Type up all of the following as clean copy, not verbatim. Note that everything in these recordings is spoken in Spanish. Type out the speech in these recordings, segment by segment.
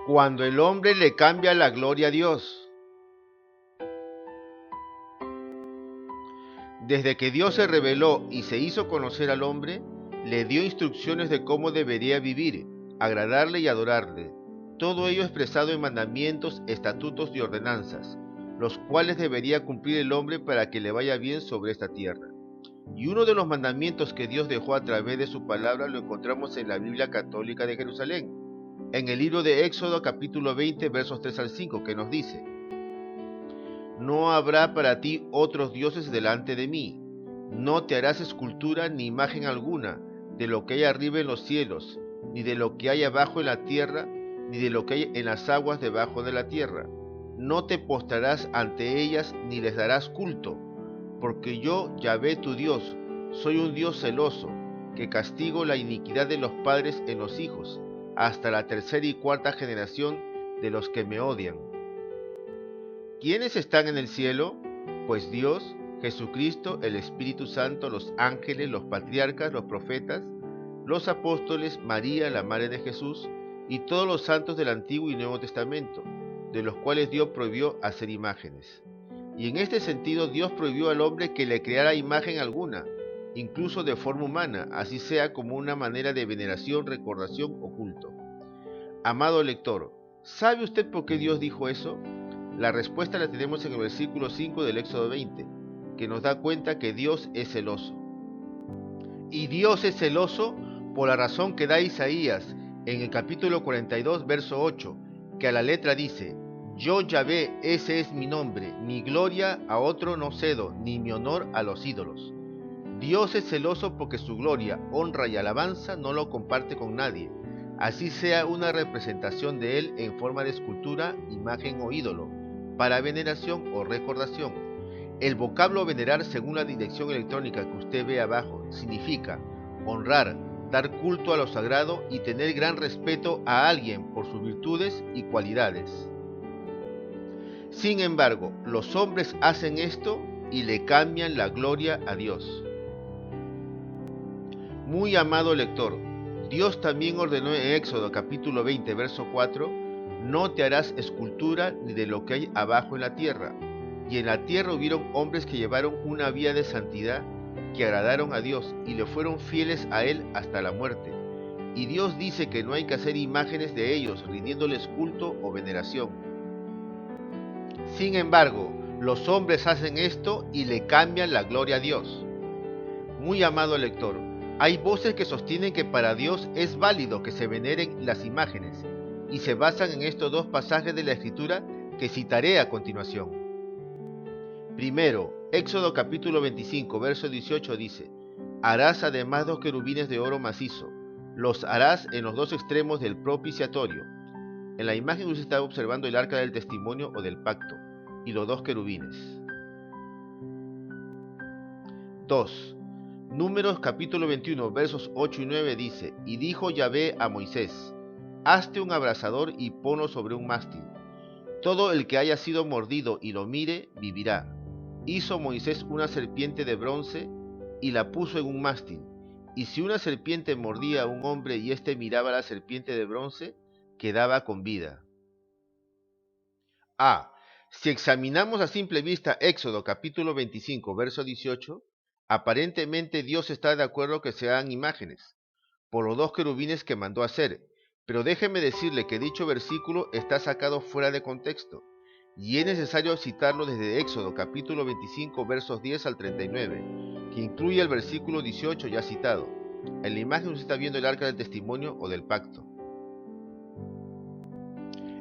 Cuando el hombre le cambia la gloria a Dios. Desde que Dios se reveló y se hizo conocer al hombre, le dio instrucciones de cómo debería vivir, agradarle y adorarle. Todo ello expresado en mandamientos, estatutos y ordenanzas, los cuales debería cumplir el hombre para que le vaya bien sobre esta tierra. Y uno de los mandamientos que Dios dejó a través de su palabra lo encontramos en la Biblia Católica de Jerusalén, en el libro de Éxodo capítulo 20 versos 3 al 5, que nos dice: No habrá para ti otros dioses delante de mí. No te harás escultura ni imagen alguna de lo que hay arriba en los cielos, ni de lo que hay abajo en la tierra, ni de lo que hay en las aguas debajo de la tierra. No te postrarás ante ellas ni les darás culto, porque yo, Yahvé tu Dios, soy un Dios celoso, que castigo la iniquidad de los padres en los hijos, hasta la tercera y cuarta generación de los que me odian. ¿Quiénes están en el cielo? Pues Dios, Jesucristo, el Espíritu Santo, los ángeles, los patriarcas, los profetas, los apóstoles, María, la madre de Jesús, y todos los santos del Antiguo y Nuevo Testamento, de los cuales Dios prohibió hacer imágenes. Y en este sentido Dios prohibió al hombre que le creara imagen alguna, incluso de forma humana, así sea como una manera de veneración, recordación o culto. Amado lector, ¿sabe usted por qué Dios dijo eso? La respuesta la tenemos en el versículo 5 del Éxodo 20, que nos da cuenta que Dios es celoso. Y Dios es celoso por la razón que da Isaías en el capítulo 42, verso 8, que a la letra dice: Yo Yahvé, ese es mi nombre, mi gloria a otro no cedo, ni mi honor a los ídolos. Dios es celoso porque su gloria, honra y alabanza no lo comparte con nadie, así sea una representación de él en forma de escultura, imagen o ídolo, para veneración o recordación. El vocablo venerar, según la dirección electrónica que usted ve abajo, significa honrar, dar culto a lo sagrado y tener gran respeto a alguien por sus virtudes y cualidades. Sin embargo, los hombres hacen esto y le cambian la gloria a Dios. Muy amado lector, Dios también ordenó en Éxodo capítulo 20, verso 4, no te harás escultura ni de lo que hay abajo en la tierra. Y en la tierra hubieron hombres que llevaron una vida de santidad, que agradaron a Dios y le fueron fieles a Él hasta la muerte. Y Dios dice que no hay que hacer imágenes de ellos, rindiéndoles culto o veneración. Sin embargo, los hombres hacen esto y le cambian la gloria a Dios. Muy amado lector, hay voces que sostienen que para Dios es válido que se veneren las imágenes, y se basan en estos dos pasajes de la Escritura que citaré a continuación. Primero, Éxodo capítulo 25, verso 18 dice: Harás además 2 querubines de oro macizo, los harás en los dos extremos del propiciatorio. En la imagen usted está observando el arca del testimonio o del pacto, y los 2 querubines. 2. Números capítulo 21, versos 8 y 9 dice: Y dijo Yahvé a Moisés: Hazte un abrasador y ponlo sobre un mástil. Todo el que haya sido mordido y lo mire, vivirá. Hizo Moisés una serpiente de bronce y la puso en un mástil. Y si una serpiente mordía a un hombre y éste miraba a la serpiente de bronce, quedaba con vida. Si examinamos a simple vista Éxodo capítulo 25, verso 18, aparentemente Dios está de acuerdo que se hagan imágenes, por los 2 querubines que mandó hacer, pero déjeme decirle que dicho versículo está sacado fuera de contexto, y es necesario citarlo desde Éxodo capítulo 25, versos 10 al 39, que incluye el versículo 18 ya citado. En la imagen usted está viendo el arca del testimonio o del pacto.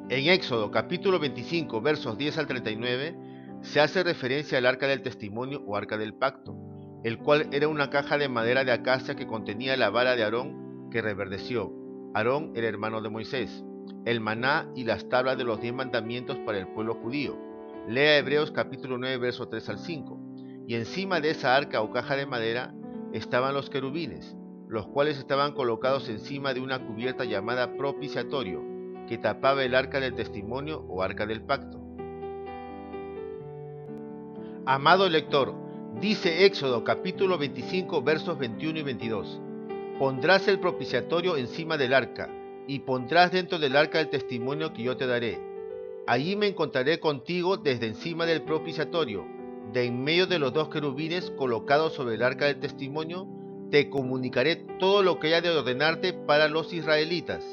En Éxodo capítulo 25, versos 10 al 39, se hace referencia al arca del testimonio o arca del pacto, el cual era una caja de madera de acacia que contenía la vara de Aarón que reverdeció. Aarón era hermano de Moisés, el maná y las tablas de los 10 mandamientos para el pueblo judío. Lea Hebreos capítulo 9, versos 3 al 5. Y encima de esa arca o caja de madera estaban los querubines, los cuales estaban colocados encima de una cubierta llamada propiciatorio, que tapaba el arca del testimonio o arca del pacto. Amado lector, dice Éxodo capítulo 25 versos 21 y 22: Pondrás el propiciatorio encima del arca, y pondrás dentro del arca el testimonio que yo te daré. Allí me encontraré contigo desde encima del propiciatorio, de en medio de los dos querubines colocados sobre el arca del testimonio, te comunicaré todo lo que haya de ordenarte para los israelitas.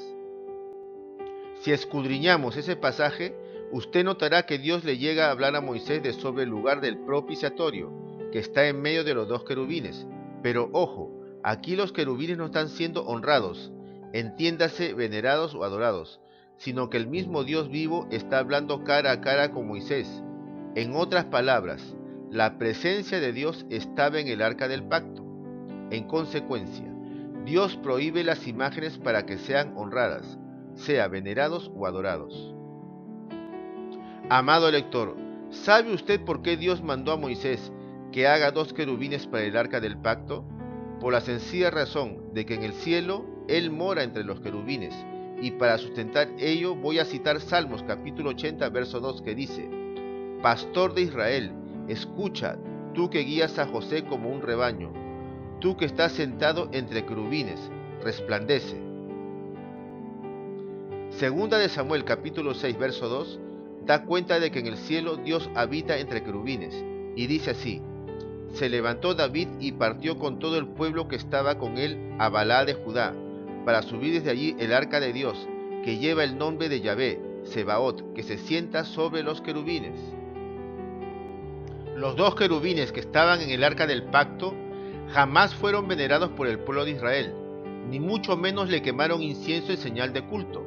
Si escudriñamos ese pasaje, usted notará que Dios le llega a hablar a Moisés de sobre el lugar del propiciatorio, que está en medio de los dos querubines. Pero ojo, aquí los querubines no están siendo honrados, entiéndase venerados o adorados, sino que el mismo Dios vivo está hablando cara a cara con Moisés. En otras palabras, la presencia de Dios estaba en el arca del pacto. En consecuencia, Dios prohíbe las imágenes para que sean honradas, sea venerados o adorados. Amado lector, ¿sabe usted por qué Dios mandó a Moisés que haga dos querubines para el arca del pacto? Por la sencilla razón de que en el cielo Él mora entre los querubines, y para sustentar ello voy a citar Salmos capítulo 80, verso 2, que dice: Pastor de Israel, escucha, tú que guías a José como un rebaño, tú que estás sentado entre querubines, resplandece. Segunda de Samuel capítulo 6, verso 2, da cuenta de que en el cielo Dios habita entre querubines, y dice así: Se levantó David y partió con todo el pueblo que estaba con él a Balá de Judá, para subir desde allí el arca de Dios, que lleva el nombre de Yahvé, Sebaot, que se sienta sobre los querubines. Los dos querubines que estaban en el arca del pacto jamás fueron venerados por el pueblo de Israel, ni mucho menos le quemaron incienso en señal de culto,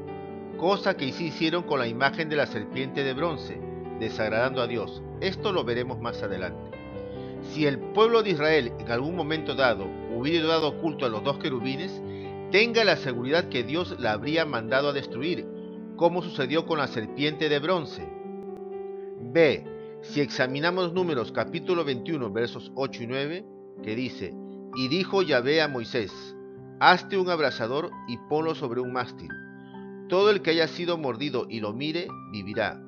cosa que sí hicieron con la imagen de la serpiente de bronce, desagradando a Dios. Esto lo veremos más adelante. Si el pueblo de Israel en algún momento dado hubiera dado culto a los dos querubines, tenga la seguridad que Dios la habría mandado a destruir, como sucedió con la serpiente de bronce. B. Si examinamos Números capítulo 21 versos 8 y 9, que dice: Y dijo Yahvé a Moisés: Hazte un abrasador y ponlo sobre un mástil. Todo el que haya sido mordido y lo mire, vivirá.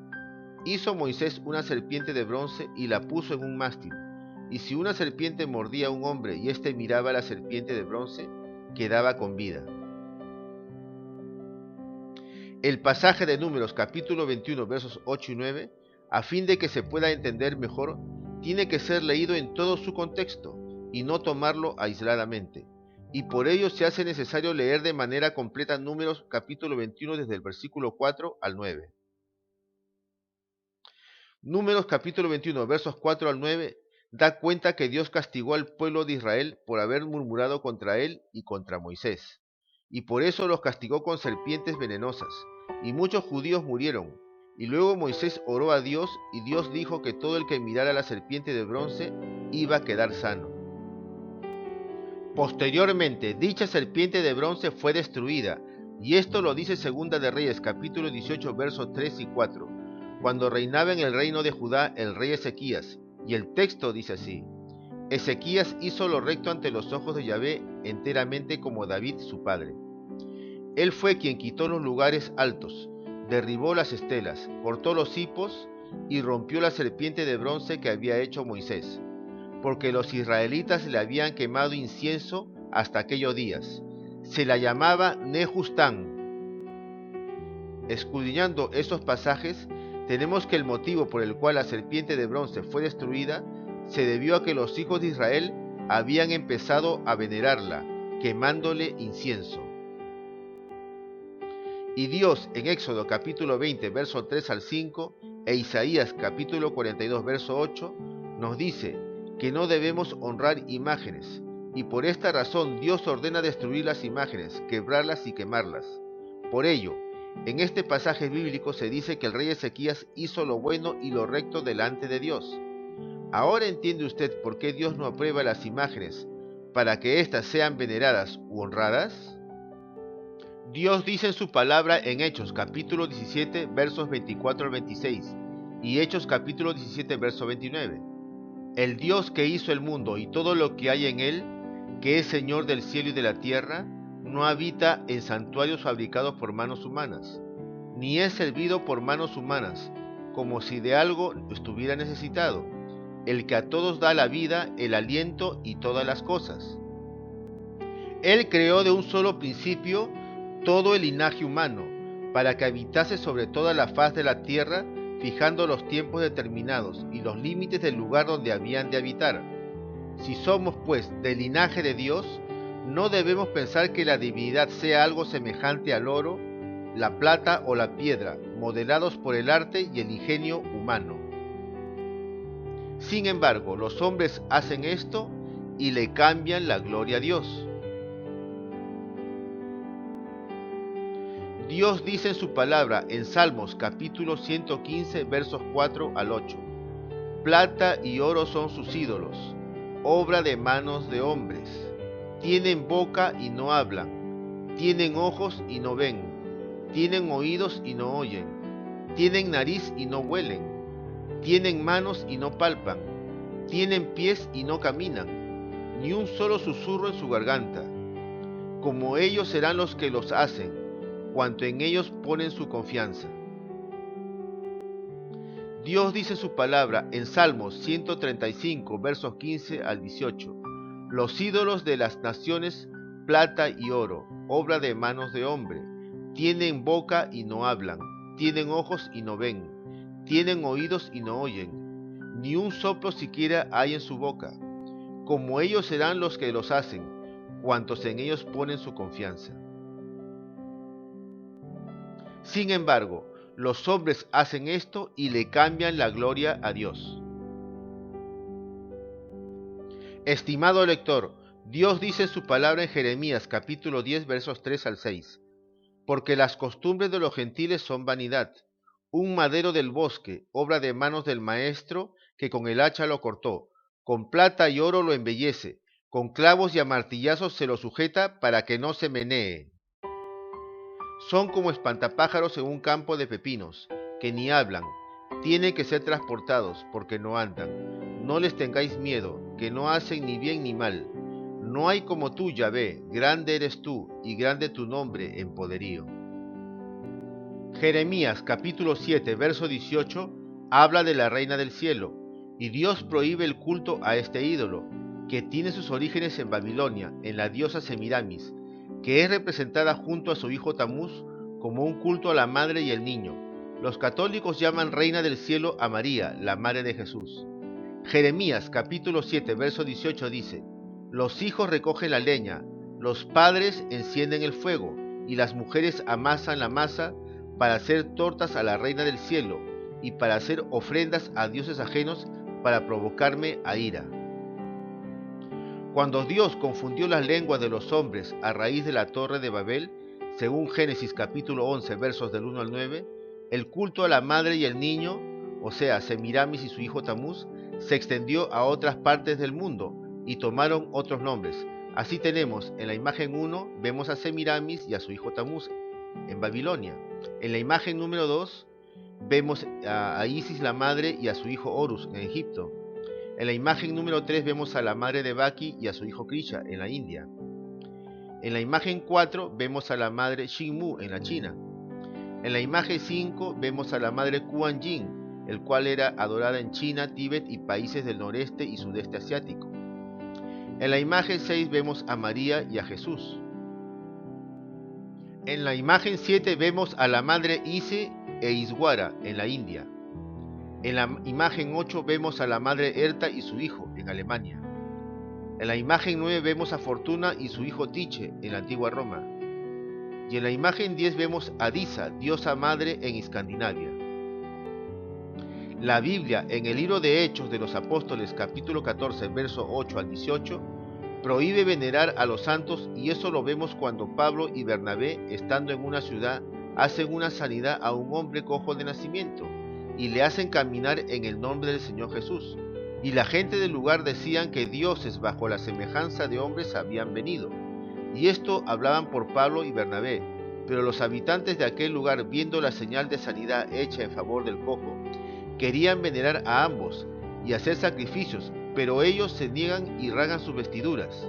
Hizo Moisés una serpiente de bronce y la puso en un mástil. Y si una serpiente mordía a un hombre y éste miraba a la serpiente de bronce, quedaba con vida. El pasaje de Números capítulo 21 versos 8 y 9, a fin de que se pueda entender mejor, tiene que ser leído en todo su contexto y no tomarlo aisladamente. Y por ello se hace necesario leer de manera completa Números capítulo 21 desde el versículo 4 al 9. Números capítulo 21 versos 4 al 9 da cuenta que Dios castigó al pueblo de Israel por haber murmurado contra él y contra Moisés, y por eso los castigó con serpientes venenosas, y muchos judíos murieron. Y luego Moisés oró a Dios, y Dios dijo que todo el que mirara la serpiente de bronce iba a quedar sano. Posteriormente, dicha serpiente de bronce fue destruida, y esto lo dice Segunda de Reyes capítulo 18 versos 3 y 4, cuando reinaba en el reino de Judá el rey Ezequías. Y el texto dice así: Ezequías hizo lo recto ante los ojos de Yahvé enteramente como David su padre. Él fue quien quitó los lugares altos, derribó las estelas, cortó los hipos y rompió la serpiente de bronce que había hecho Moisés, porque los israelitas le habían quemado incienso hasta aquellos días. Se la llamaba Nehustán. Escudriñando esos pasajes, tenemos que el motivo por el cual la serpiente de bronce fue destruida se debió a que los hijos de Israel habían empezado a venerarla, quemándole incienso. Y Dios en Éxodo capítulo 20 verso 3 al 5 e Isaías capítulo 42 verso 8 nos dice que no debemos honrar imágenes, y por esta razón Dios ordena destruir las imágenes, quebrarlas y quemarlas. Por ello, en este pasaje bíblico se dice que el rey Ezequías hizo lo bueno y lo recto delante de Dios. ¿Ahora entiende usted por qué Dios no aprueba las imágenes para que éstas sean veneradas u honradas? Dios dice en su palabra en Hechos capítulo 17 versos 24 al 26 y Hechos capítulo 17 verso 29. El Dios que hizo el mundo y todo lo que hay en él, que es Señor del cielo y de la tierra, no habita en santuarios fabricados por manos humanas, ni es servido por manos humanas, como si de algo estuviera necesitado, el que a todos da la vida, el aliento y todas las cosas. Él creó de un solo principio todo el linaje humano, para que habitase sobre toda la faz de la tierra, fijando los tiempos determinados y los límites del lugar donde habían de habitar. Si somos, pues, del linaje de Dios, no debemos pensar que la divinidad sea algo semejante al oro, la plata o la piedra, modelados por el arte y el ingenio humano. Sin embargo, los hombres hacen esto y le cambian la gloria a Dios. Dios dice en su palabra en Salmos capítulo 115 versos 4 al 8: plata y oro son sus ídolos, obra de manos de hombres. Tienen boca y no hablan, tienen ojos y no ven, tienen oídos y no oyen, tienen nariz y no huelen, tienen manos y no palpan, tienen pies y no caminan, ni un solo susurro en su garganta. Como ellos serán los que los hacen, cuanto en ellos ponen su confianza. Dios dice en su palabra en Salmos 135 versos 15 al 18: los ídolos de las naciones, plata y oro, obra de manos de hombre, tienen boca y no hablan, tienen ojos y no ven, tienen oídos y no oyen, ni un soplo siquiera hay en su boca. Como ellos serán los que los hacen, cuantos en ellos ponen su confianza. Sin embargo, los hombres hacen esto y le cambian la gloria a Dios. Estimado lector, Dios dice en su palabra en Jeremías capítulo 10 versos 3 al 6: porque las costumbres de los gentiles son vanidad, un madero del bosque, obra de manos del maestro que con el hacha lo cortó, con plata y oro lo embellece, con clavos y a martillazos se lo sujeta para que no se menee. Son como espantapájaros en un campo de pepinos, que ni hablan, tienen que ser transportados porque no andan. No les tengáis miedo, que no hacen ni bien ni mal. No hay como tú, Yahvé, grande eres tú, y grande tu nombre en poderío. Jeremías capítulo 7, verso 18, habla de la reina del cielo, y Dios prohíbe el culto a este ídolo, que tiene sus orígenes en Babilonia, en la diosa Semiramis, que es representada junto a su hijo Tamuz como un culto a la madre y el niño. Los católicos llaman reina del cielo a María, la madre de Jesús. Jeremías capítulo 7, verso 18 dice: los hijos recogen la leña, los padres encienden el fuego, y las mujeres amasan la masa para hacer tortas a la reina del cielo, y para hacer ofrendas a dioses ajenos para provocarme a ira. Cuando Dios confundió las lenguas de los hombres a raíz de la torre de Babel, según Génesis capítulo 11 versos del 1 al 9, el culto a la madre y el niño, o sea, Semiramis y su hijo Tamuz, se extendió a otras partes del mundo y tomaron otros nombres. Así tenemos en la imagen 1 vemos a Semiramis y a su hijo Tamuz en Babilonia. En la imagen número 2 vemos a Isis la madre y a su hijo Horus en Egipto. En la imagen número 3 vemos a la madre de Baki y a su hijo Krisha en la India. En la imagen 4 vemos a la madre Xingmu en la China. En la imagen 5 vemos a la madre Kuan Yin, el cual era adorada en China, Tíbet y países del noreste y sudeste asiático. En la imagen 6 vemos a María y a Jesús. En la imagen 7 vemos a la madre Ise e Iswara en la India. En la imagen 8 vemos a la madre Erta y su hijo en Alemania. En la imagen 9 vemos a Fortuna y su hijo Tiche en la antigua Roma. Y en la imagen 10 vemos a Disa, diosa madre en Escandinavia. La Biblia, en el libro de Hechos de los Apóstoles capítulo 14 verso 8 al 18, prohíbe venerar a los santos, y eso lo vemos cuando Pablo y Bernabé, estando en una ciudad, hacen una sanidad a un hombre cojo de nacimiento y le hacen caminar en el nombre del Señor Jesús. Y la gente del lugar decían que dioses bajo la semejanza de hombres habían venido. Y esto hablaban por Pablo y Bernabé. Pero los habitantes de aquel lugar, viendo la señal de sanidad hecha en favor del cojo, querían venerar a ambos y hacer sacrificios, pero ellos se niegan y rasgan sus vestiduras.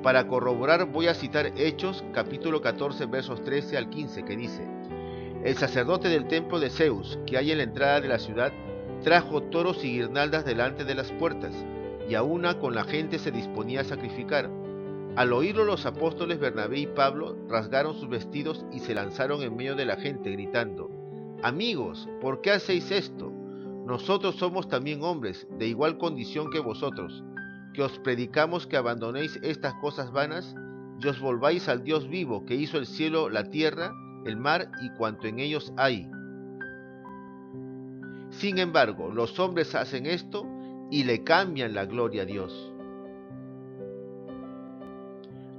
Para corroborar voy a citar Hechos capítulo 14 versos 13 al 15, que dice: el sacerdote del templo de Zeus, que hay en la entrada de la ciudad, trajo toros y guirnaldas delante de las puertas, y a una con la gente se disponía a sacrificar. Al oírlo, los apóstoles Bernabé y Pablo rasgaron sus vestidos y se lanzaron en medio de la gente, gritando: Amigos, ¿por qué hacéis esto? Nosotros somos también hombres, de igual condición que vosotros, que os predicamos que abandonéis estas cosas vanas y os volváis al Dios vivo, que hizo el cielo, la tierra, el mar y cuanto en ellos hay. Sin embargo, los hombres hacen esto y le cambian la gloria a Dios.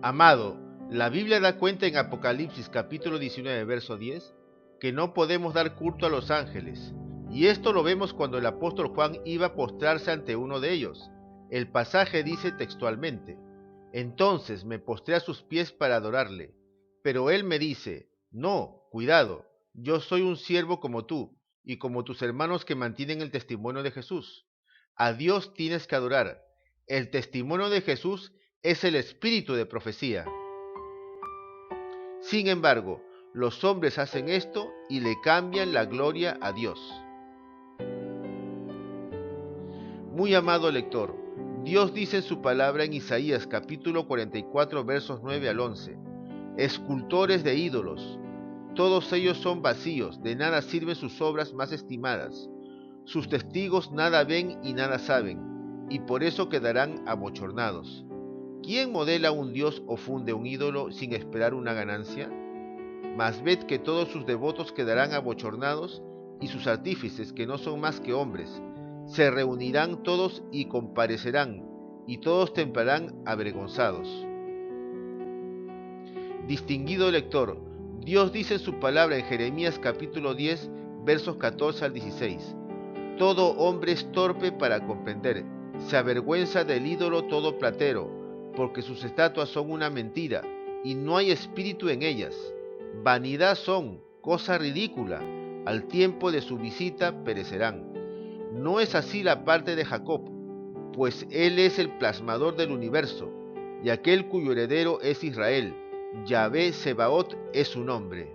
Amado, la Biblia da cuenta en Apocalipsis capítulo 19, verso 10, que no podemos dar culto a los ángeles, y esto lo vemos cuando el apóstol Juan iba a postrarse ante uno de ellos. El pasaje dice textualmente: Entonces me postré a sus pies para adorarle, pero él me dice: No, cuidado, yo soy un siervo como tú, y como tus hermanos que mantienen el testimonio de Jesús. A Dios tienes que adorar. El testimonio de Jesús es el espíritu de profecía. Sin embargo, los hombres hacen esto y le cambian la gloria a Dios. Muy amado lector, Dios dice en su palabra en Isaías capítulo 44 versos 9 al 11: Escultores de ídolos, todos ellos son vacíos, de nada sirven sus obras más estimadas. Sus testigos nada ven y nada saben, y por eso quedarán abochornados. ¿Quién modela un dios o funde un ídolo sin esperar una ganancia? Mas ved que todos sus devotos quedarán abochornados, y sus artífices, que no son más que hombres, se reunirán todos y comparecerán, y todos temblarán avergonzados. Distinguido lector, Dios dice en su palabra en Jeremías capítulo 10, versos 14 al 16: Todo hombre es torpe para comprender, se avergüenza del ídolo todo platero, porque sus estatuas son una mentira, y no hay espíritu en ellas. Vanidad son, cosa ridícula, al tiempo de su visita perecerán. No es así la parte de Jacob, pues él es el plasmador del universo, y aquel cuyo heredero es Israel. Yahvé Sebaot es su nombre.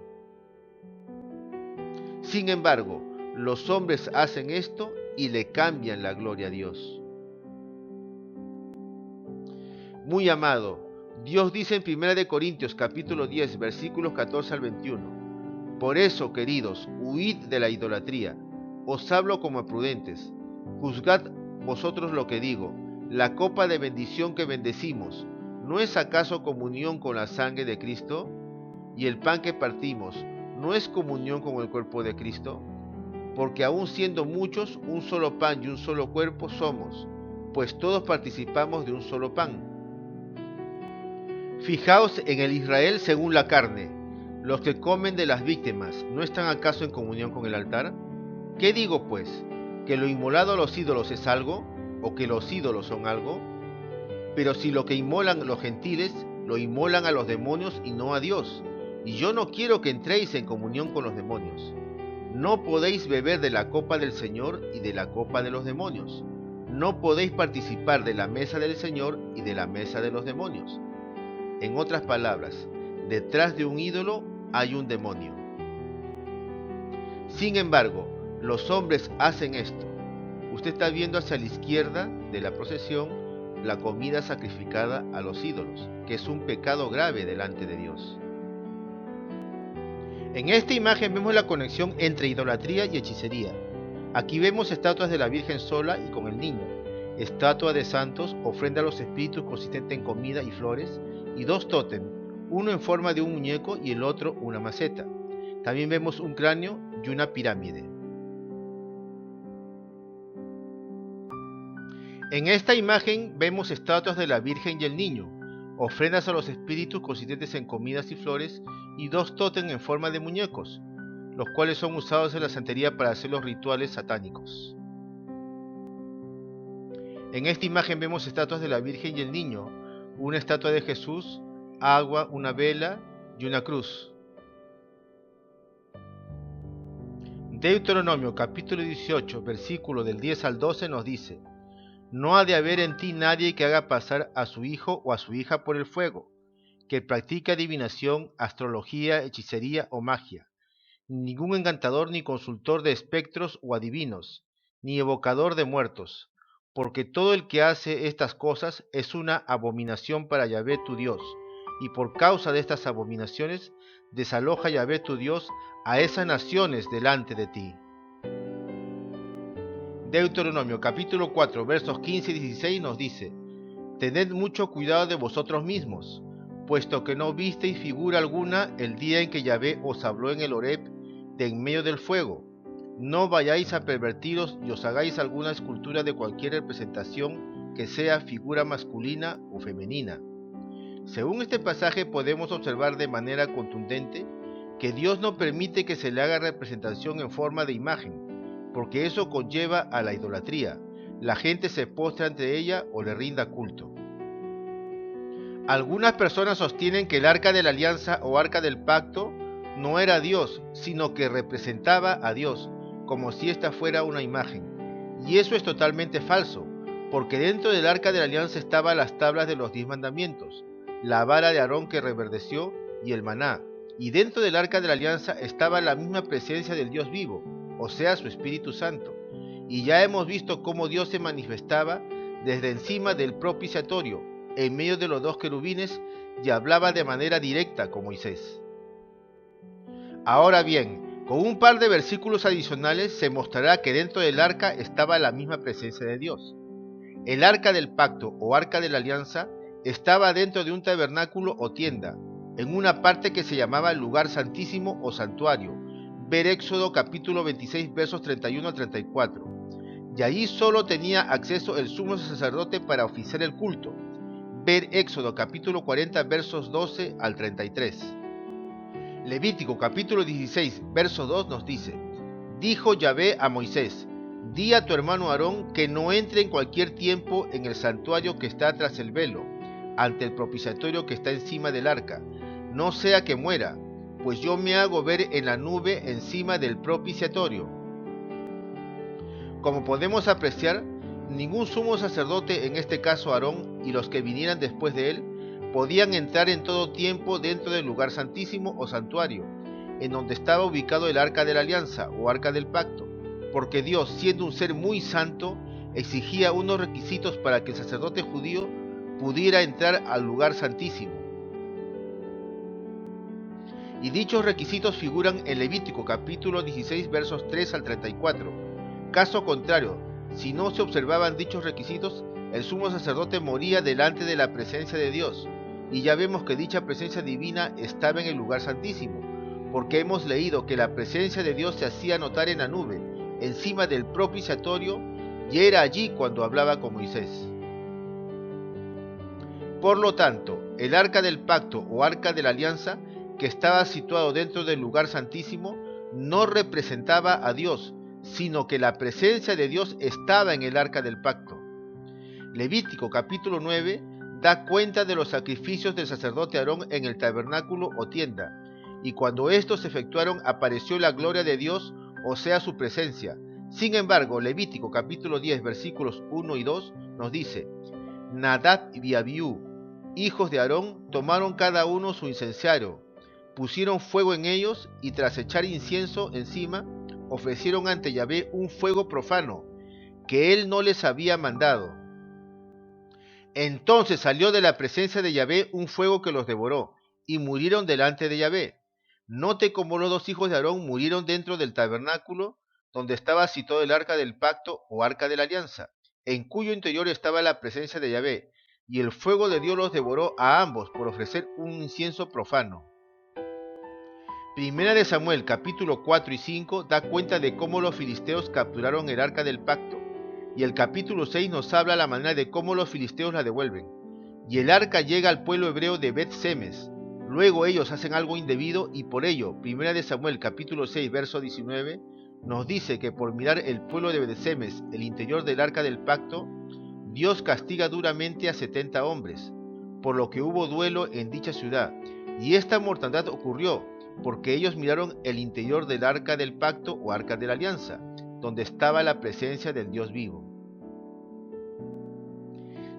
Sin embargo, los hombres hacen esto y le cambian la gloria a Dios. Muy amado, Dios dice en 1 Corintios capítulo 10 versículos 14 al 21: Por eso, queridos, huid de la idolatría. Os hablo como a prudentes. Juzgad vosotros lo que digo. La copa de bendición que bendecimos, ¿no es acaso comunión con la sangre de Cristo? Y el pan que partimos, ¿no es comunión con el cuerpo de Cristo? Porque aun siendo muchos, un solo pan y un solo cuerpo somos, pues todos participamos de un solo pan. Fijaos en el Israel según la carne. Los que comen de las víctimas, ¿no están acaso en comunión con el altar? ¿Qué digo pues? ¿Que lo inmolado a los ídolos es algo? ¿O que los ídolos son algo? Pero si lo que inmolan los gentiles, lo inmolan a los demonios y no a Dios. Y yo no quiero que entréis en comunión con los demonios. No podéis beber de la copa del Señor y de la copa de los demonios. No podéis participar de la mesa del Señor y de la mesa de los demonios. En otras palabras, detrás de un ídolo hay un demonio. Sin embargo, los hombres hacen esto. Usted está viendo hacia la izquierda de la procesión la comida sacrificada a los ídolos, que es un pecado grave delante de Dios. En esta imagen vemos la conexión entre idolatría y hechicería. Aquí vemos estatuas de la Virgen sola y con el niño, estatua de santos, ofrenda a los espíritus consistente en comida y flores, y dos tótem, uno en forma de un muñeco y el otro una maceta. También vemos un cráneo y una pirámide. En esta imagen vemos estatuas de la Virgen y el Niño, ofrendas a los espíritus consistentes en comidas y flores, y dos tótem en forma de muñecos, los cuales son usados en la santería para hacer los rituales satánicos. En esta imagen vemos estatuas de la Virgen y el Niño, una estatua de Jesús, agua, una vela y una cruz. Deuteronomio capítulo 18, versículo del 10 al 12 nos dice: No ha de haber en ti nadie que haga pasar a su hijo o a su hija por el fuego, que practique adivinación, astrología, hechicería o magia, ningún encantador ni consultor de espectros o adivinos, ni evocador de muertos, porque todo el que hace estas cosas es una abominación para Yahvé tu Dios, y por causa de estas abominaciones desaloja Yahvé tu Dios a esas naciones delante de ti. Deuteronomio capítulo 4 versos 15 y 16 nos dice: Tened mucho cuidado de vosotros mismos, puesto que no visteis figura alguna el día en que Yahvé os habló en el Horeb de en medio del fuego. No vayáis a pervertiros y os hagáis alguna escultura de cualquier representación que sea figura masculina o femenina. Según este pasaje podemos observar de manera contundente que Dios no permite que se le haga representación en forma de imagen, porque eso conlleva a la idolatría. La gente se postra ante ella o le rinda culto. Algunas personas sostienen que el arca de la alianza o arca del pacto no era Dios, sino que representaba a Dios, como si esta fuera una imagen. Y eso es totalmente falso, porque dentro del arca de la alianza estaban las tablas de los 10 mandamientos, la vara de Aarón que reverdeció y el maná, y dentro del arca de la alianza estaba la misma presencia del Dios vivo, o sea, su Espíritu Santo. Y ya hemos visto cómo Dios se manifestaba desde encima del propiciatorio, en medio de los 2 querubines, y hablaba de manera directa con Moisés. Ahora bien, con un par de versículos adicionales se mostrará que dentro del arca estaba la misma presencia de Dios. El arca del pacto o arca de la alianza estaba dentro de un tabernáculo o tienda, en una parte que se llamaba lugar santísimo o santuario. Ver Éxodo capítulo 26 versos 31 al 34. Y allí solo tenía acceso el sumo sacerdote para oficiar el culto. Ver Éxodo capítulo 40 versos 12 al 33. Levítico capítulo 16 verso 2 nos dice: Dijo Yahvé a Moisés: Di a tu hermano Aarón que no entre en cualquier tiempo en el santuario que está tras el velo, ante el propiciatorio que está encima del arca, no sea que muera, pues yo me hago ver en la nube encima del propiciatorio. Como podemos apreciar, ningún sumo sacerdote, en este caso Aarón, y los que vinieran después de él, podían entrar en todo tiempo dentro del lugar santísimo o santuario, en donde estaba ubicado el arca de la alianza o arca del pacto, porque Dios, siendo un ser muy santo, exigía unos requisitos para que el sacerdote judío pudiera entrar al lugar santísimo. Y dichos requisitos figuran en Levítico capítulo 16 versos 3 al 34. Caso contrario, si no se observaban dichos requisitos, el sumo sacerdote moría delante de la presencia de Dios, y ya vemos que dicha presencia divina estaba en el lugar santísimo, porque hemos leído que la presencia de Dios se hacía notar en la nube, encima del propiciatorio, y era allí cuando hablaba con Moisés. Por lo tanto, el arca del pacto o arca de la alianza, que estaba situado dentro del lugar santísimo, no representaba a Dios, sino que la presencia de Dios estaba en el arca del pacto. Levítico capítulo 9 da cuenta de los sacrificios del sacerdote Aarón en el tabernáculo o tienda, y cuando estos se efectuaron apareció la gloria de Dios, o sea, su presencia. Sin embargo, Levítico capítulo 10 versículos 1 y 2 nos dice: Nadab y Abiú, hijos de Aarón, tomaron cada uno su incenciario, pusieron fuego en ellos y tras echar incienso encima, ofrecieron ante Yahvé un fuego profano, que él no les había mandado. Entonces salió de la presencia de Yahvé un fuego que los devoró, y murieron delante de Yahvé. Note cómo los 2 hijos de Aarón murieron dentro del tabernáculo, donde estaba situado el arca del pacto o arca de la alianza, en cuyo interior estaba la presencia de Yahvé, y el fuego de Dios los devoró a ambos por ofrecer un incienso profano. Primera de Samuel capítulo 4 y 5 da cuenta de cómo los filisteos capturaron el arca del pacto, y el capítulo 6 nos habla la manera de cómo los filisteos la devuelven. Y el arca llega al pueblo hebreo de Bet-Semes. Luego ellos hacen algo indebido y por ello, Primera de Samuel capítulo 6 verso 19 nos dice que por mirar el pueblo de Bet-Semes el interior del arca del pacto, Dios castiga duramente a 70 hombres, por lo que hubo duelo en dicha ciudad. Y esta mortandad ocurrió porque ellos miraron el interior del arca del pacto o arca de la alianza, donde estaba la presencia del Dios vivo.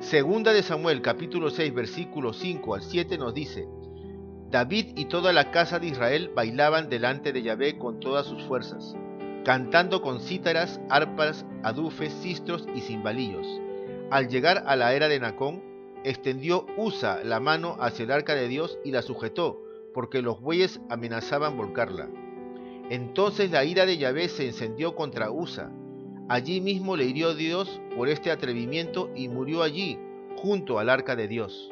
Segunda de Samuel capítulo 6 versículos 5 al 7 nos dice: David y toda la casa de Israel bailaban delante de Yahvé con todas sus fuerzas, cantando con cítaras, arpas, adufes, sistros y cimbalillos. Al llegar a la era de Nacón, extendió Usa la mano hacia el arca de Dios y la sujetó, porque los bueyes amenazaban volcarla. Entonces la ira de Yahvé se encendió contra Usa. Allí mismo le hirió Dios por este atrevimiento y murió allí, junto al arca de Dios.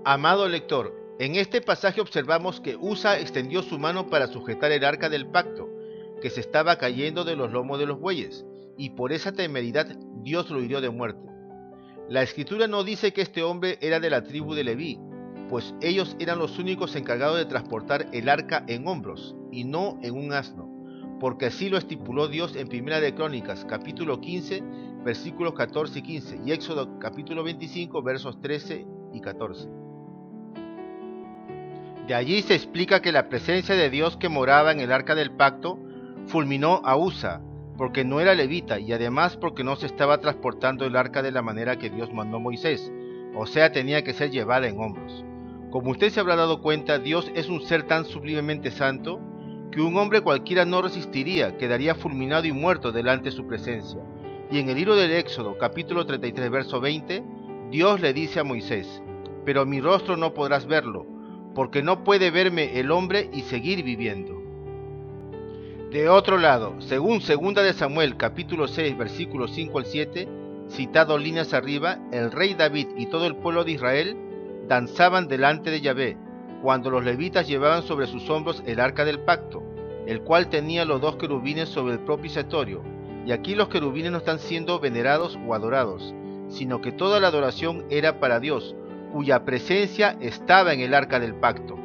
Amado lector, en este pasaje observamos que Usa extendió su mano para sujetar el arca del pacto, que se estaba cayendo de los lomos de los bueyes, y por esa temeridad Dios lo hirió de muerte. La escritura no dice que este hombre era de la tribu de Leví, pues ellos eran los únicos encargados de transportar el arca en hombros, y no en un asno, porque así lo estipuló Dios en Primera de Crónicas, capítulo 15, versículos 14 y 15, y Éxodo capítulo 25, versos 13 y 14. De allí se explica que la presencia de Dios que moraba en el arca del pacto fulminó a Usa, porque no era levita y además porque no se estaba transportando el arca de la manera que Dios mandó a Moisés, o sea, tenía que ser llevada en hombros. Como usted se habrá dado cuenta, Dios es un ser tan sublimemente santo que un hombre cualquiera no resistiría, quedaría fulminado y muerto delante de su presencia. Y en el libro del Éxodo, capítulo 33, verso 20, Dios le dice a Moisés: pero mi rostro no podrás verlo, porque no puede verme el hombre y seguir viviendo. De otro lado, según 2 de Samuel, capítulo 6, versículos 5 al 7, citado líneas arriba, el rey David y todo el pueblo de Israel danzaban delante de Yahvé, cuando los levitas llevaban sobre sus hombros el arca del pacto, el cual tenía los dos querubines sobre el propiciatorio. Y aquí los querubines no están siendo venerados o adorados, sino que toda la adoración era para Dios, cuya presencia estaba en el arca del pacto.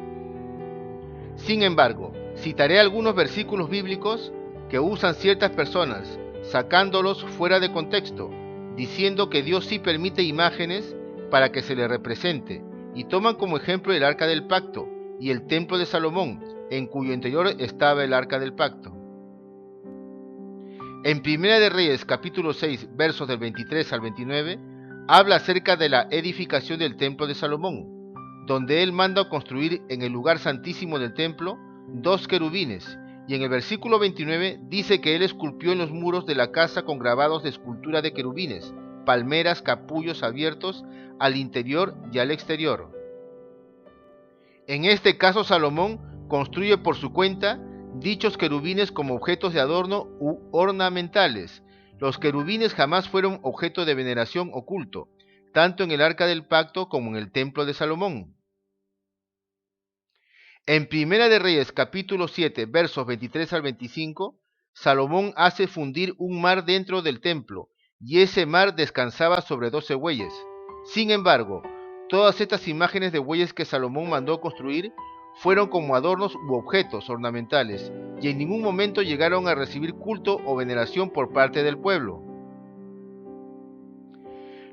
Sin embargo, citaré algunos versículos bíblicos que usan ciertas personas, sacándolos fuera de contexto, diciendo que Dios sí permite imágenes para que se le represente, y toman como ejemplo el arca del pacto y el templo de Salomón, en cuyo interior estaba el arca del pacto. En Primera de Reyes, capítulo 6, versos del 23 al 29, habla acerca de la edificación del templo de Salomón, donde él manda construir en el lugar santísimo del templo 2 querubines, y en el versículo 29 dice que él esculpió en los muros de la casa con grabados de escultura de querubines, palmeras, capullos abiertos al interior y al exterior. En este caso Salomón construye por su cuenta dichos querubines como objetos de adorno u ornamentales. Los querubines jamás fueron objeto de veneración o culto, tanto en el arca del pacto como en el templo de Salomón. En Primera de Reyes capítulo 7 versos 23 al 25, Salomón hace fundir un mar dentro del templo, y ese mar descansaba sobre 12 bueyes. Sin embargo, todas estas imágenes de bueyes que Salomón mandó construir fueron como adornos u objetos ornamentales, y en ningún momento llegaron a recibir culto o veneración por parte del pueblo.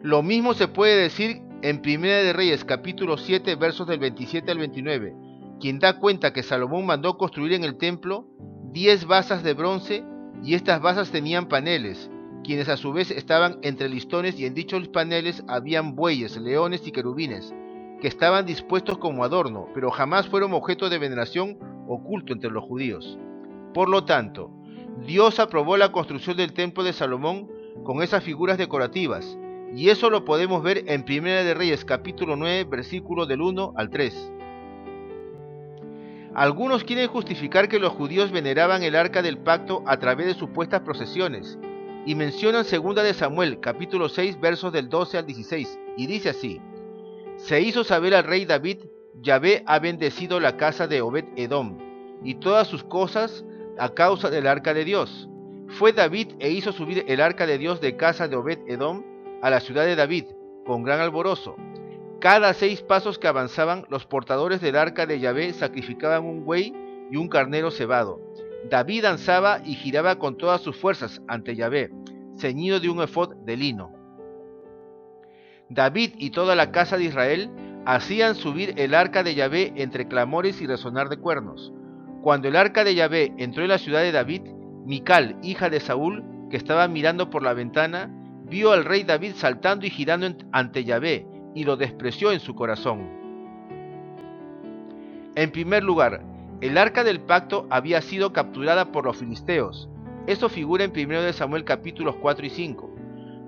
Lo mismo se puede decir en Primera de Reyes capítulo 7 versos del 27 al 29, quien da cuenta que Salomón mandó construir en el templo 10 basas de bronce, y estas basas tenían paneles, quienes a su vez estaban entre listones, y en dichos paneles habían bueyes, leones y querubines, que estaban dispuestos como adorno, pero jamás fueron objeto de veneración o culto entre los judíos. Por lo tanto, Dios aprobó la construcción del templo de Salomón con esas figuras decorativas, y eso lo podemos ver en Primera de Reyes capítulo 9, versículos del 1 al 3. Algunos quieren justificar que los judíos veneraban el arca del pacto a través de supuestas procesiones, y mencionan 2 de Samuel, capítulo 6, versos del 12 al 16, y dice así: se hizo saber al rey David, Yahvé ha bendecido la casa de Obed-Edom, y todas sus cosas a causa del arca de Dios. Fue David e hizo subir el arca de Dios de casa de Obed-Edom a la ciudad de David, con gran alborozo. Cada 6 pasos que avanzaban, los portadores del arca de Yahvé sacrificaban un buey y un carnero cebado. David danzaba y giraba con todas sus fuerzas ante Yahvé, ceñido de un efod de lino. David y toda la casa de Israel hacían subir el arca de Yahvé entre clamores y resonar de cuernos. Cuando el arca de Yahvé entró en la ciudad de David, Mical, hija de Saúl, que estaba mirando por la ventana, vio al rey David saltando y girando ante Yahvé, y lo despreció en su corazón. En primer lugar, el arca del pacto había sido capturada por los filisteos. Eso figura en 1 de Samuel capítulos 4 y 5.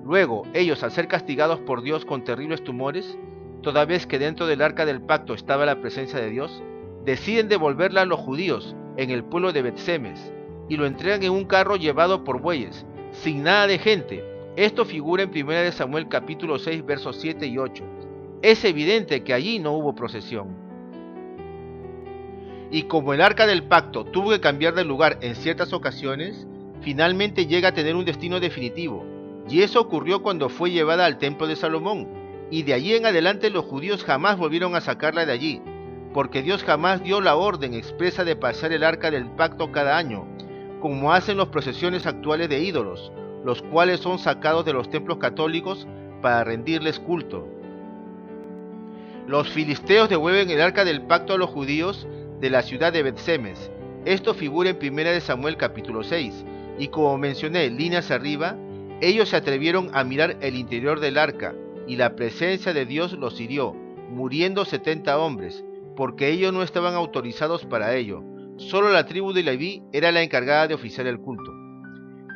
Luego, ellos, al ser castigados por Dios con terribles tumores, toda vez que dentro del arca del pacto estaba la presencia de Dios, deciden devolverla a los judíos en el pueblo de Bet-Semes y lo entregan en un carro llevado por bueyes, sin nada de gente. Esto figura en 1 Samuel capítulo 6 versos 7 y 8. Es evidente que allí no hubo procesión. Y como el arca del pacto tuvo que cambiar de lugar en ciertas ocasiones, finalmente llega a tener un destino definitivo, y eso ocurrió cuando fue llevada al templo de Salomón, y de allí en adelante los judíos jamás volvieron a sacarla de allí, porque Dios jamás dio la orden expresa de pasar el arca del pacto cada año, como hacen las procesiones actuales de ídolos, los cuales son sacados de los templos católicos para rendirles culto. Los filisteos devuelven el arca del pacto a los judíos de la ciudad de Bet-Semes. Esto figura en 1 Samuel capítulo 6, y como mencioné líneas arriba, ellos se atrevieron a mirar el interior del arca, y la presencia de Dios los hirió, muriendo 70 hombres, porque ellos no estaban autorizados para ello. Solo la tribu de Leví era la encargada de oficiar el culto.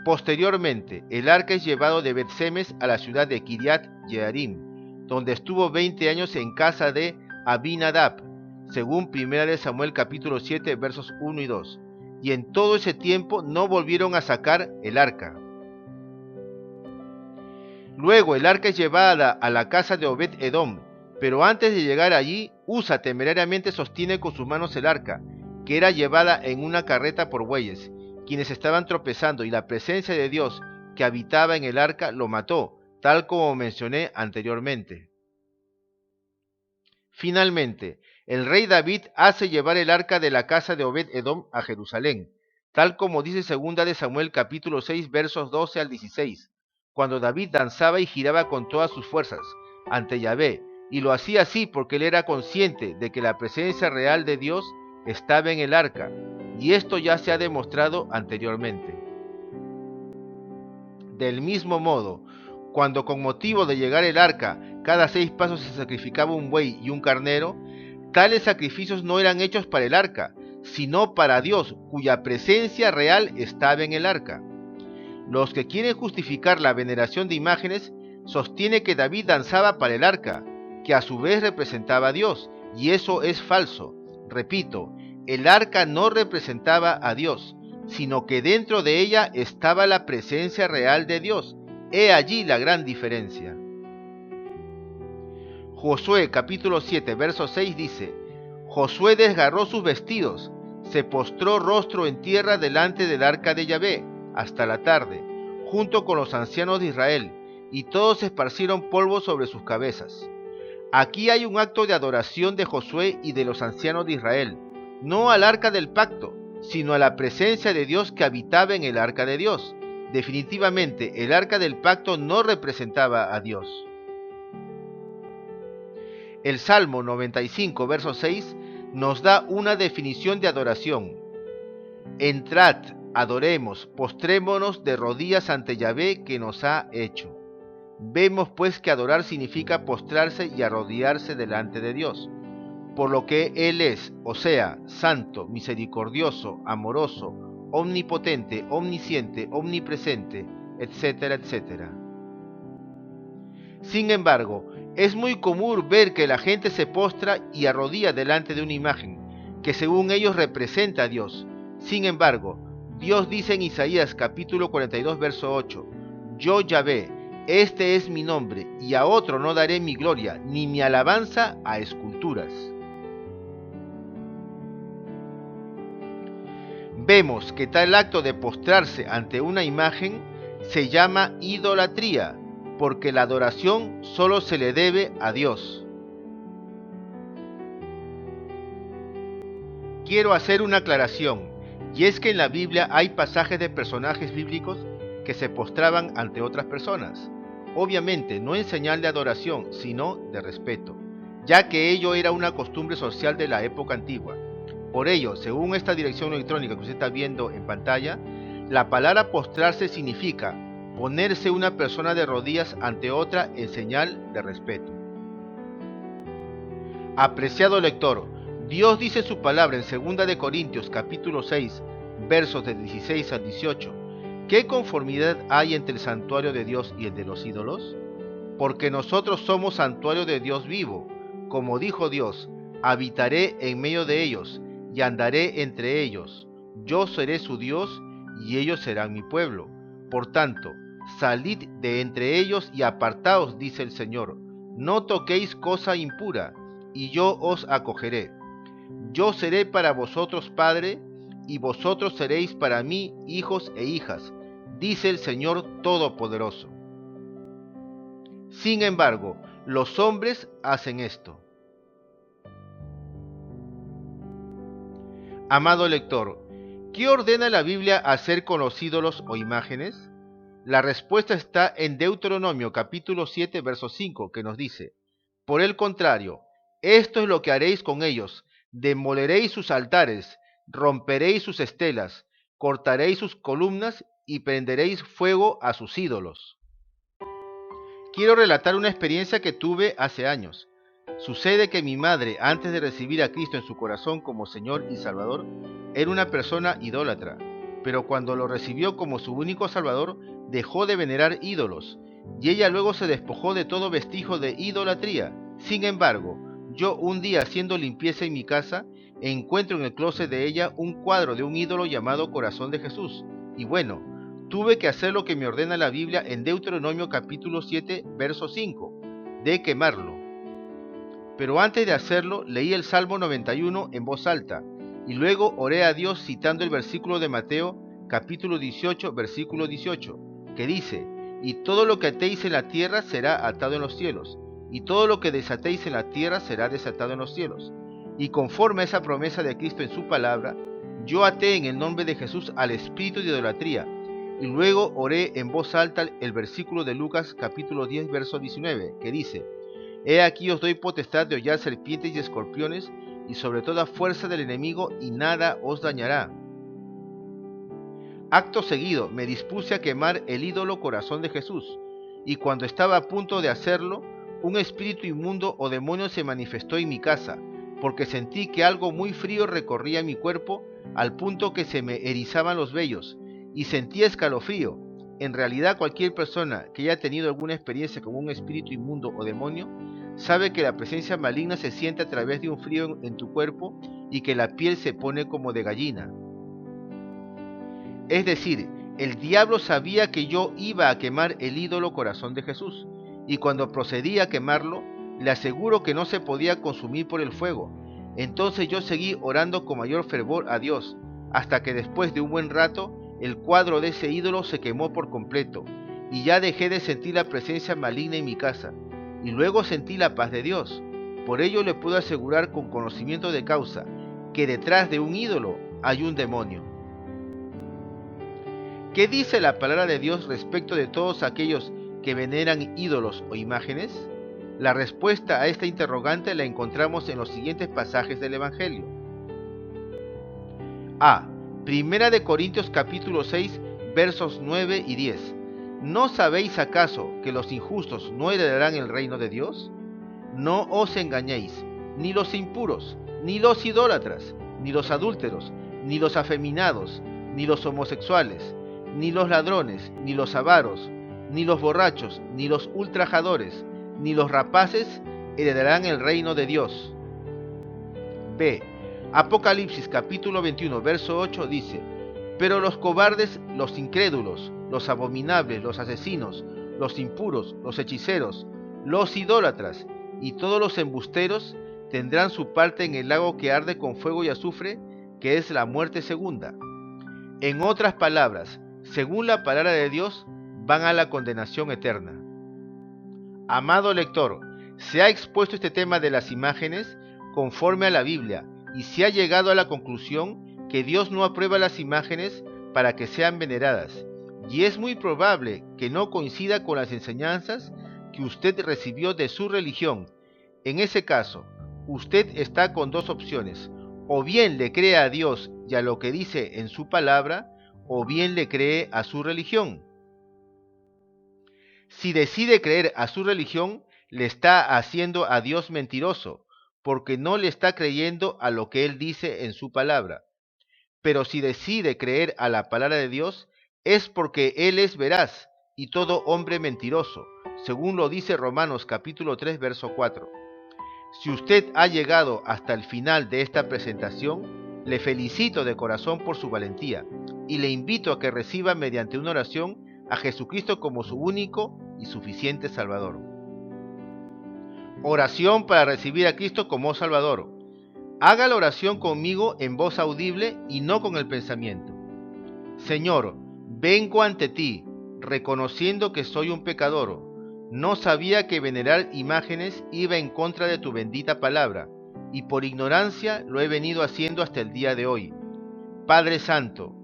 Posteriormente, el arca es llevado de Bet-Semes a la ciudad de Kiriat Jearim, donde estuvo 20 años en casa de Abinadab, según 1 Samuel capítulo 7 versos 1 y 2, y en todo ese tiempo no volvieron a sacar el arca. Luego el arca es llevada a la casa de Obed-Edom, pero antes de llegar allí, Usa temerariamente sostiene con sus manos el arca, que era llevada en una carreta por bueyes, quienes estaban tropezando, y la presencia de Dios que habitaba en el arca lo mató, tal como mencioné anteriormente. Finalmente, el rey David hace llevar el arca de la casa de Obed-Edom a Jerusalén, tal como dice 2 Samuel capítulo 6 versos 12 al 16, cuando David danzaba y giraba con todas sus fuerzas ante Yahvé, y lo hacía así porque él era consciente de que la presencia real de Dios estaba en el arca, y esto ya se ha demostrado anteriormente. Del mismo modo, cuando con motivo de llegar el arca, cada 6 pasos se sacrificaba un buey y un carnero, tales sacrificios no eran hechos para el arca, sino para Dios, cuya presencia real estaba en el arca. Los que quieren justificar la veneración de imágenes sostienen que David danzaba para el arca, que a su vez representaba a Dios, y eso es falso. Repito, el arca no representaba a Dios, sino que dentro de ella estaba la presencia real de Dios. He allí la gran diferencia. Josué capítulo 7 verso 6 dice: Josué desgarró sus vestidos, se postró rostro en tierra delante del arca de Yahvé hasta la tarde, junto con los ancianos de Israel, y todos esparcieron polvo sobre sus cabezas. Aquí hay un acto de adoración de Josué y de los ancianos de Israel, no al arca del pacto, sino a la presencia de Dios que habitaba en el arca de Dios. Definitivamente, el arca del pacto no representaba a Dios. El Salmo 95, verso 6, nos da una definición de adoración. Entrad, adoremos, postrémonos de rodillas ante Yahvé que nos ha hecho. Vemos pues que adorar significa postrarse y arrodillarse delante de Dios, por lo que Él es, o sea, santo, misericordioso, amoroso, omnipotente, omnisciente, omnipresente, etcétera, etcétera. Sin embargo, es muy común ver que la gente se postra y arrodilla delante de una imagen, que según ellos representa a Dios. Sin embargo, Dios dice en Isaías capítulo 42, verso 8, Yo Yahvé, este es mi nombre, y a otro no daré mi gloria, ni mi alabanza a esculturas. Vemos que tal acto de postrarse ante una imagen se llama idolatría, porque la adoración solo se le debe a Dios. Quiero hacer una aclaración, y es que en la Biblia hay pasajes de personajes bíblicos que se postraban ante otras personas, obviamente no en señal de adoración, sino de respeto, ya que ello era una costumbre social de la época antigua. Por ello, según esta dirección electrónica que usted está viendo en pantalla, la palabra postrarse significa ponerse una persona de rodillas ante otra en señal de respeto. Apreciado lector, Dios dice su palabra en 2 de Corintios capítulo 6, versos del 16 al 18, ¿Qué conformidad hay entre el santuario de Dios y el de los ídolos? Porque nosotros somos santuario de Dios vivo. Como dijo Dios, habitaré en medio de ellos y andaré entre ellos. Yo seré su Dios y ellos serán mi pueblo. Por tanto, salid de entre ellos y apartaos, dice el Señor. No toquéis cosa impura, y yo os acogeré. Yo seré para vosotros padre, y vosotros seréis para mí hijos e hijas, dice el Señor Todopoderoso. Sin embargo, los hombres hacen esto. Amado lector, ¿qué ordena la Biblia hacer con los ídolos o imágenes? La respuesta está en Deuteronomio capítulo 7, verso 5, que nos dice: por el contrario, esto es lo que haréis con ellos: demoleréis sus altares, romperéis sus estelas, cortaréis sus columnas y prenderéis fuego a sus ídolos. Quiero relatar una experiencia que tuve hace años. Sucede que mi madre, antes de recibir a Cristo en su corazón como Señor y Salvador, era una persona idólatra, pero cuando lo recibió como su único Salvador, dejó de venerar ídolos, y ella luego se despojó de todo vestigio de idolatría. Sin embargo, yo un día haciendo limpieza en mi casa, encuentro en el closet de ella un cuadro de un ídolo llamado Corazón de Jesús, y bueno, tuve que hacer lo que me ordena la Biblia en Deuteronomio capítulo 7, verso 5, de quemarlo. Pero antes de hacerlo, leí el Salmo 91 en voz alta, y luego oré a Dios citando el versículo de Mateo capítulo 18, versículo 18, que dice: y todo lo que atéis en la tierra será atado en los cielos, y todo lo que desatéis en la tierra será desatado en los cielos. Y conforme a esa promesa de Cristo en su palabra, yo até en el nombre de Jesús al espíritu de idolatría, y luego oré en voz alta el versículo de Lucas capítulo 10, verso 19, que dice: he aquí os doy potestad de hollar serpientes y escorpiones, y sobre toda fuerza del enemigo, y nada os dañará. Acto seguido me dispuse a quemar el ídolo Corazón de Jesús, y cuando estaba a punto de hacerlo, un espíritu inmundo o demonio se manifestó en mi casa, porque sentí que algo muy frío recorría mi cuerpo al punto que se me erizaban los vellos, y sentía escalofrío. En realidad, cualquier persona que haya tenido alguna experiencia con un espíritu inmundo o demonio sabe que la presencia maligna se siente a través de un frío en tu cuerpo y que la piel se pone como de gallina. Es decir, el diablo sabía que yo iba a quemar el ídolo Corazón de Jesús, y cuando procedí a quemarlo, le aseguro que no se podía consumir por el fuego. Entonces yo seguí orando con mayor fervor a Dios, hasta que después de un buen rato, el cuadro de ese ídolo se quemó por completo, y ya dejé de sentir la presencia maligna en mi casa, y luego sentí la paz de Dios. Por ello le puedo asegurar con conocimiento de causa, que detrás de un ídolo hay un demonio. ¿Qué dice la palabra de Dios respecto de todos aquellos que veneran ídolos o imágenes? La respuesta a esta interrogante la encontramos en los siguientes pasajes del Evangelio. A. Primera de Corintios capítulo 6, versos 9 y 10. ¿No sabéis acaso que los injustos no heredarán el reino de Dios? No os engañéis, ni los impuros, ni los idólatras, ni los adúlteros, ni los afeminados, ni los homosexuales, ni los ladrones, ni los avaros, ni los borrachos, ni los ultrajadores, ni los rapaces heredarán el reino de Dios. B. Apocalipsis capítulo 21, verso 8 dice: pero los cobardes, los incrédulos, los abominables, los asesinos, los impuros, los hechiceros, los idólatras y todos los embusteros tendrán su parte en el lago que arde con fuego y azufre, que es la muerte segunda. En otras palabras, según la palabra de Dios, van a la condenación eterna. Amado lector, se ha expuesto este tema de las imágenes conforme a la Biblia y se ha llegado a la conclusión que Dios no aprueba las imágenes para que sean veneradas, y es muy probable que no coincida con las enseñanzas que usted recibió de su religión. En ese caso, usted está con dos opciones: o bien le cree a Dios y a lo que dice en su palabra, o bien le cree a su religión. Si decide creer a su religión, le está haciendo a Dios mentiroso, porque no le está creyendo a lo que Él dice en su palabra. Pero si decide creer a la palabra de Dios, es porque Él es veraz y todo hombre mentiroso, según lo dice Romanos capítulo 3, verso 4. Si usted ha llegado hasta el final de esta presentación, le felicito de corazón por su valentía y le invito a que reciba mediante una oración a Jesucristo como su único y suficiente Salvador. Oración para recibir a Cristo como Salvador. Haga la oración conmigo en voz audible y no con el pensamiento. Señor, vengo ante ti, reconociendo que soy un pecador. No sabía que venerar imágenes iba en contra de tu bendita palabra, y por ignorancia lo he venido haciendo hasta el día de hoy. Padre Santo,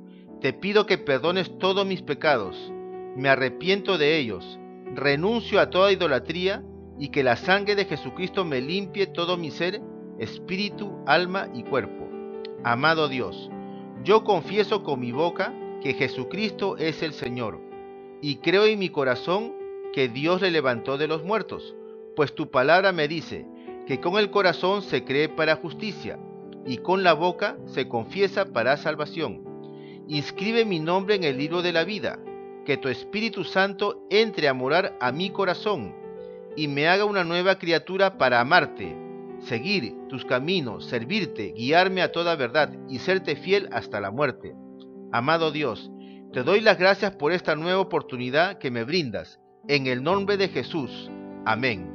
te pido que perdones todos mis pecados, me arrepiento de ellos, renuncio a toda idolatría y que la sangre de Jesucristo me limpie todo mi ser, espíritu, alma y cuerpo. Amado Dios, yo confieso con mi boca que Jesucristo es el Señor, y creo en mi corazón que Dios le levantó de los muertos, pues tu palabra me dice que con el corazón se cree para justicia, y con la boca se confiesa para salvación. Inscribe mi nombre en el libro de la vida, que tu Espíritu Santo entre a morar a mi corazón, y me haga una nueva criatura para amarte, seguir tus caminos, servirte, guiarme a toda verdad y serte fiel hasta la muerte. Amado Dios, te doy las gracias por esta nueva oportunidad que me brindas. En el nombre de Jesús. Amén.